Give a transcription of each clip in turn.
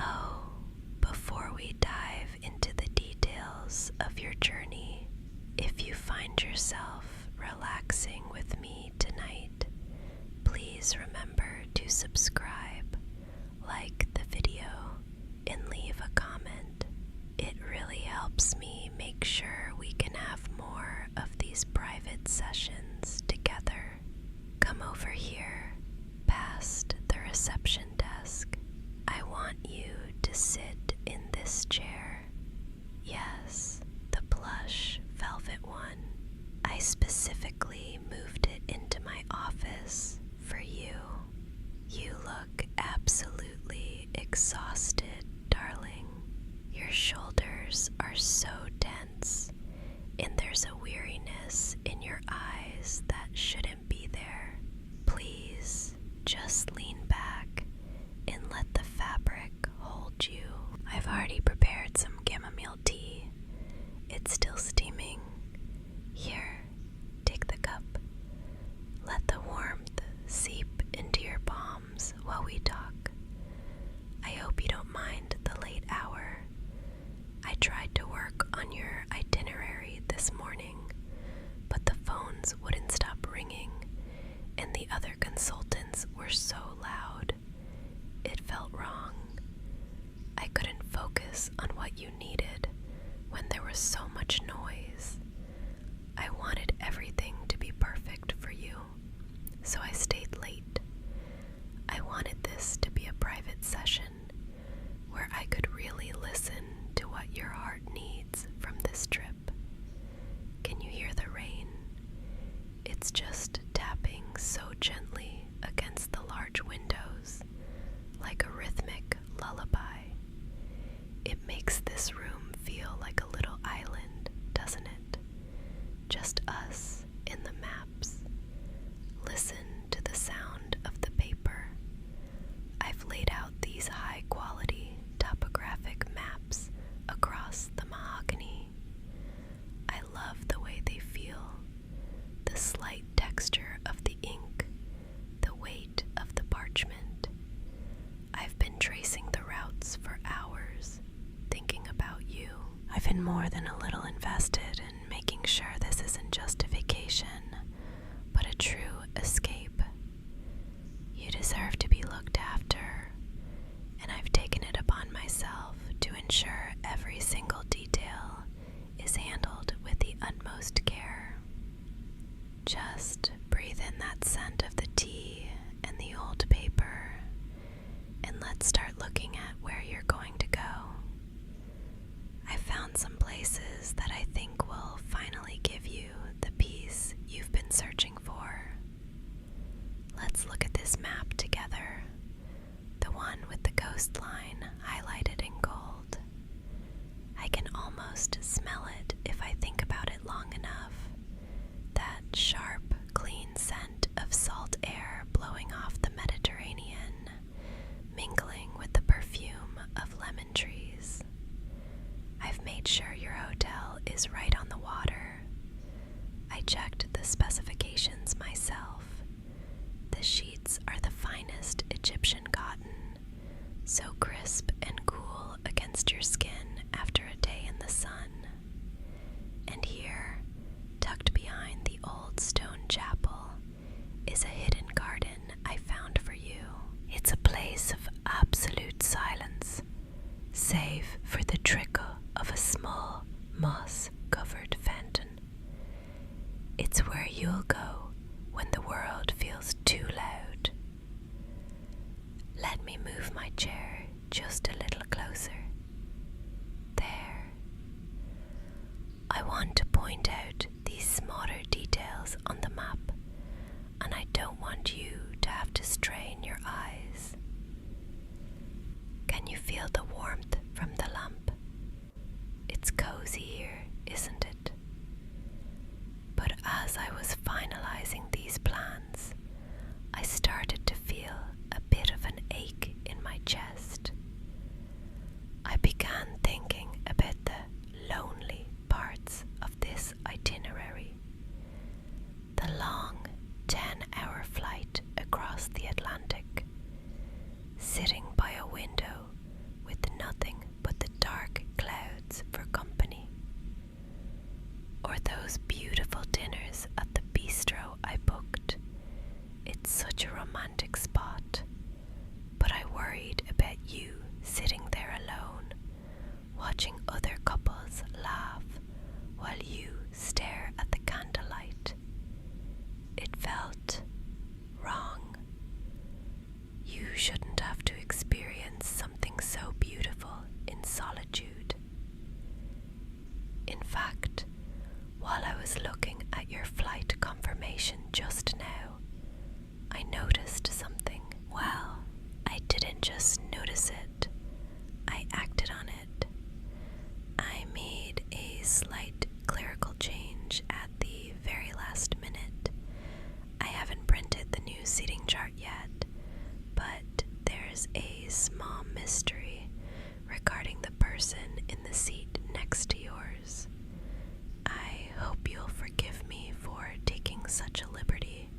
Oh, before we dive into the details of your journey, if you find yourself relaxing with me tonight, please remember to subscribe, like the video, and leave a comment. It really helps me make sure we can have more of these private sessions together. Come over here, past the reception desk. I want you to sit in this chair. Yes, the plush velvet one. I specifically moved it into my office for you. You look absolutely exhausted, darling. Your shoulders are so tense, and there's a weariness in your eyes that shouldn't be there. Please, just lean back and let the fabric hold you. I've already prepared some chamomile tea. It's still steaming. Here, take the cup. Let the warmth seep into your palms while we talk. I hope you don't mind the late hour. I tried to work on your itinerary this morning, but the phones wouldn't stop ringing, and the other consultants were so loud. It felt wrong. I couldn't focus on what you needed when there was so much noise. I wanted everything to be perfect for you, so I stayed late. I wanted this to be a private session where I could really listen to what your heart needs from this trip. Can you hear the rain? It's just tapping so gently against the large windows, like a rhythmic lullaby. It makes this room feel like a little island, doesn't it? Just us in the maps. Listen to the sound of the paper. I've laid out these high-quality topographic maps across the mahogany. I love the way they feel, the slight texture of the ink, the weight of the parchment. I've been tracing the routes for hours, thinking about you. I've been more than a little invested in making sure this isn't just a vacation, but a true escape. You deserve to be looked after, and I've taken it upon myself to ensure every single detail is handled with the utmost care. Just breathe in that scent of the tea and the old paper, and let's start looking at where you're going to go. I found some places that I think will finally give you the peace you've been searching for. Let's look at this map together, the one with the coastline highlighted in gold. I can almost smell it if I think about it long enough. That sharp, clean scent of salt air blowing off the Mediterranean, mingling with the perfume of lemon trees. I've made sure your hotel is right on the water. I checked the specifications myself. The sheets are the finest Egyptian cotton, so crisp and cool against your skin after a day in the sun. And here, tucked behind the old stone chapel, is a hidden garden I found for you. It's a place of absolute silence, save for the trickle of a small moss-covered fountain. It's where you'll go when the world feels too loud. Let me move my chair just a little closer. There. I want to point out these smaller details on the map, and I don't want you to have to strain your eyes. Can you feel the warmth from the lamp? It's cozy here, isn't it? But as I was finalizing these plans, I started to feel a bit of an ache in my chest. I began thinking about the lonely parts of this itinerary. The long 10-hour flight across the Atlantic, sitting by a window with regarding the person in the seat next to yours. I hope you'll forgive me for taking such a liberty,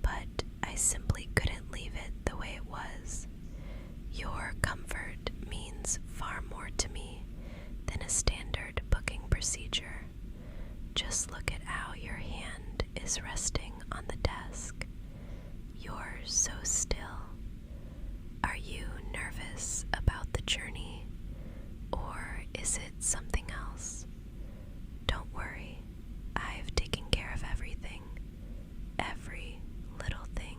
but I simply couldn't leave it the way it was. Your comfort means far more to me than a standard booking procedure. Just look at how your hand is resting on the desk. You're so still. Are you nervous about the journey, or is it something else? Don't worry, I've taken care of everything, every little thing.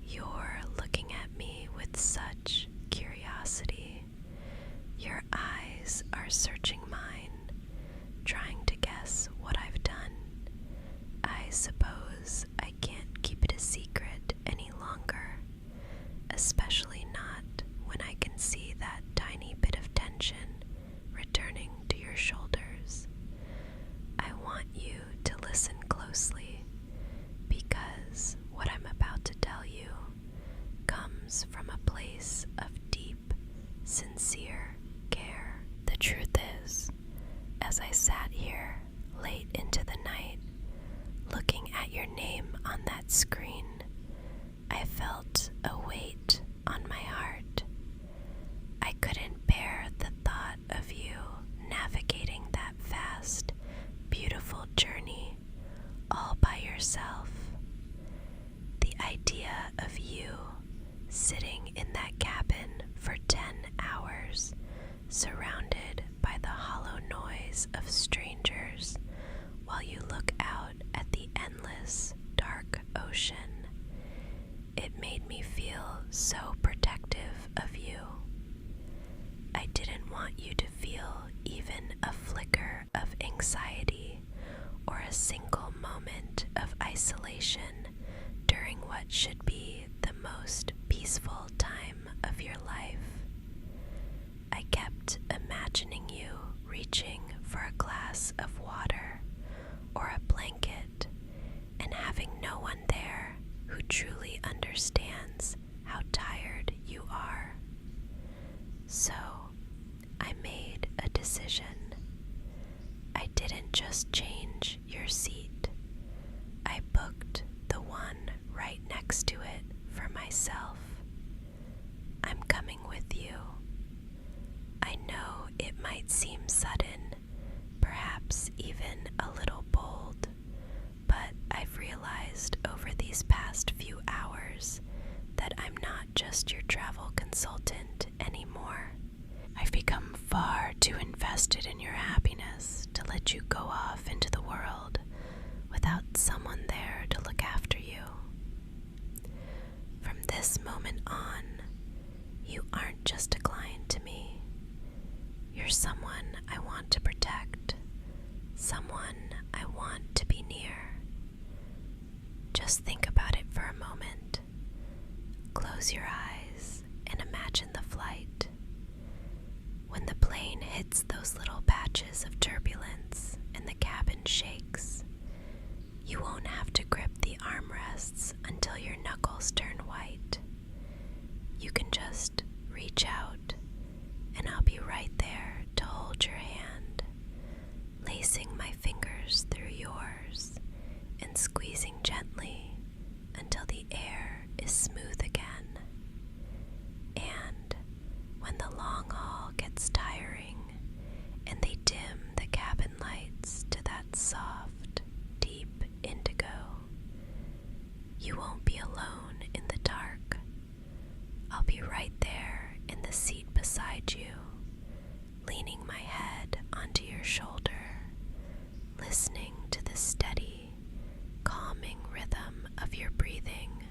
You're looking at me with such curiosity. Your eyes are searching mine, trying to guess what I've done. I suppose I can't keep it a secret any longer, especially not when I can see that tiny bit of tension returning to your shoulders. I want you to listen closely, because what I'm about to tell you comes from a place of deep, sincere care. The truth is, as I sat here late into the night, looking at your name on that screen, I felt a weight on my heart. I couldn't bear the thought of you navigating that vast, beautiful journey all by yourself. The idea of you sitting in that cabin for 10 hours, surrounded by the hollow noise of strangers, while you look out at the endless, dark ocean. It made me feel so protective of you. I didn't want you to feel even a flicker of anxiety or a single moment of isolation during what should be the most peaceful time of your life. I kept imagining you reaching for a glass of water or a blanket and having no one there who truly understands how tired you are. So I made a decision. I didn't just change your seat. I booked the one right next to it for myself. I'm coming with you. I know it might seem sudden, perhaps even a little bold, but I've realized over these past few hours that I'm not just your travel consultant anymore. I've become far too invested in your happiness to let you go off into the world without someone there to look after you. From this moment on, you aren't just a client to me. You're someone I want to protect, someone I want to be near. Just think about it for a moment. Close your eyes and imagine the flight. When the plane hits those little patches of turbulence and the cabin shakes, you won't have to grip the armrests until your knuckles turn white. You can just reach out, and I'll be right there to hold your hand, lacing my fingers through yours and squeezing gently until the air is smooth again. And when the long haul gets tiring and they dim the cabin lights to that soft, deep indigo, you won't be alone in the dark. I'll be right there in the seat beside you, leaning my head onto your shoulder, listening to the steady, calming rhythm of your breathing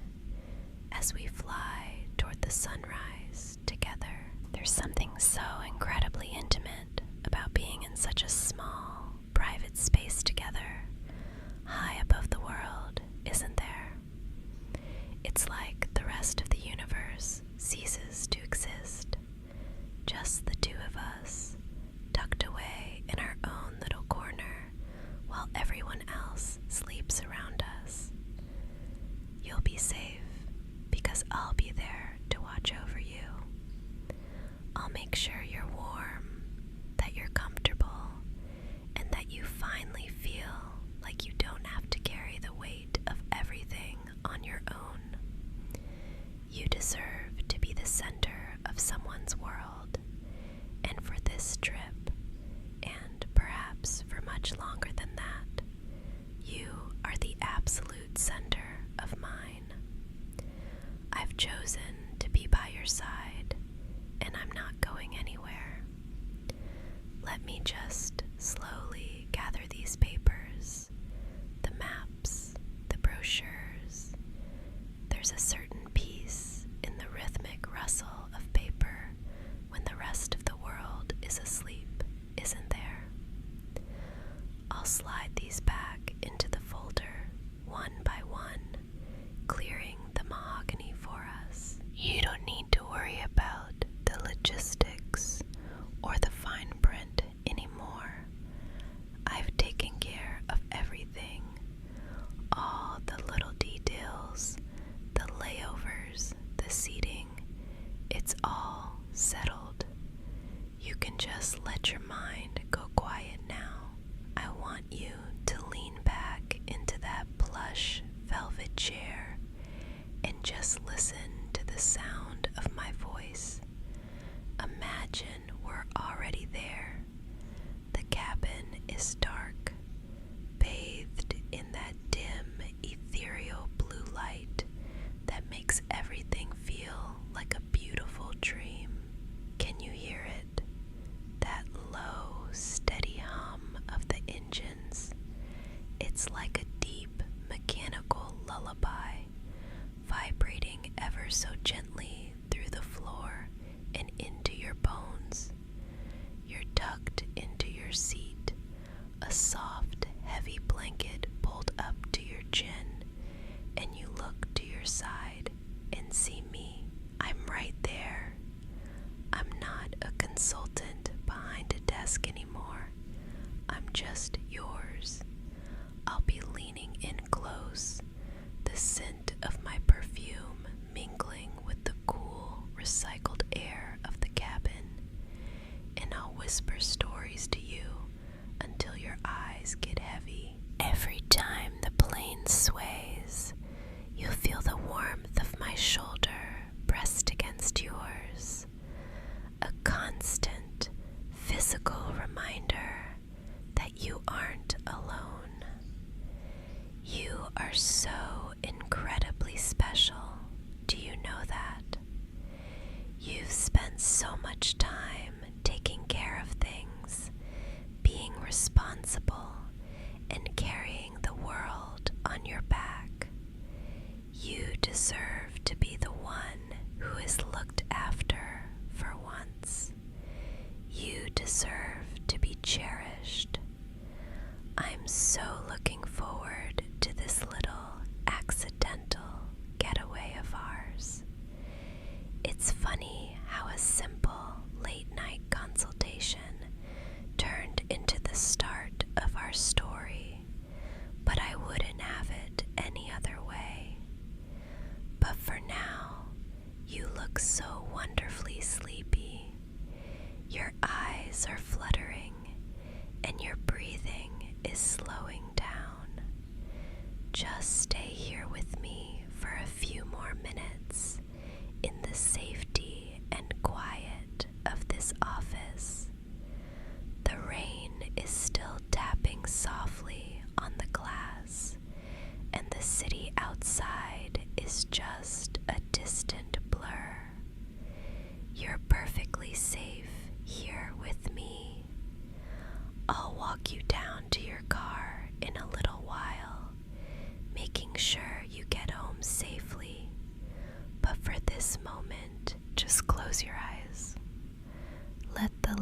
as we fly toward the sunrise together. There's something so incredibly intimate about being in such a small, private space together. I'll make sure you're warm, that you're comfortable, and that you finally feel like you don't have to carry the weight of everything on your own. You deserve to be the center of someone's world, and for this trip, and perhaps for much longer than that, you are the absolute center of mine. I've chosen to be by your side, and I'm not going anywhere. Let me just slowly gather these papers, the maps, the brochures. There's a certain peace in the rhythmic rustle of paper when the rest of the world is asleep, isn't there? I'll slide these back into the folder, one by one, clearing the mahogany for us. You don't need to worry about the logistics or the fine print anymore. I've taken care of everything. All the little details, the layovers, the seating, it's all settled. You can just let your mind go quiet now. I want you to lean back into that plush velvet chair and just listen to the sound of my voice. Imagine we're already there. The cabin is dark, bathed in that dim, ethereal blue light that makes everything feel like a beautiful dream. Can you hear it? That low, steady hum of the engines. It's like a deep, mechanical lullaby, vibrating ever so gently through the floor and into your bones. You're tucked into your seat, a soft, heavy blanket pulled up to your chin, and you look to your side and see me. I'm right there. I'm not a consultant behind a desk anymore. I'm just yours. I'll be leaning in close, the scent of my perfume mingling with the cool, recycled air of the cabin, and I'll whisper stories to you until your eyes get heavy. Every time the plane sways, you'll feel the warmth of my shoulder pressed against yours, a constant physical reminder that you aren't alone. You are so incredibly special. Do you know that? You've spent so much time taking care of things, being responsible, and carrying the world on your back. You deserve to be the one who is looked after for once. You deserve to be cherished. I'm so looking forward to this little accidental getaway of ours. It's funny how a simple late-night consultation turned into the start of our story, but I wouldn't have it any other way. But for now, you look so wonderfully sleepy. Your eyes are fluttering, and your breathing is slowing down. Just stay here with me for a few more minutes in the safety and quiet of this office. The rain is still tapping softly on the glass, and the city outside is just a distant blur. You're perfectly safe here with me. I'll walk you down to your car in a little while, making sure you get home safely. But for this moment, just close your eyes. Let the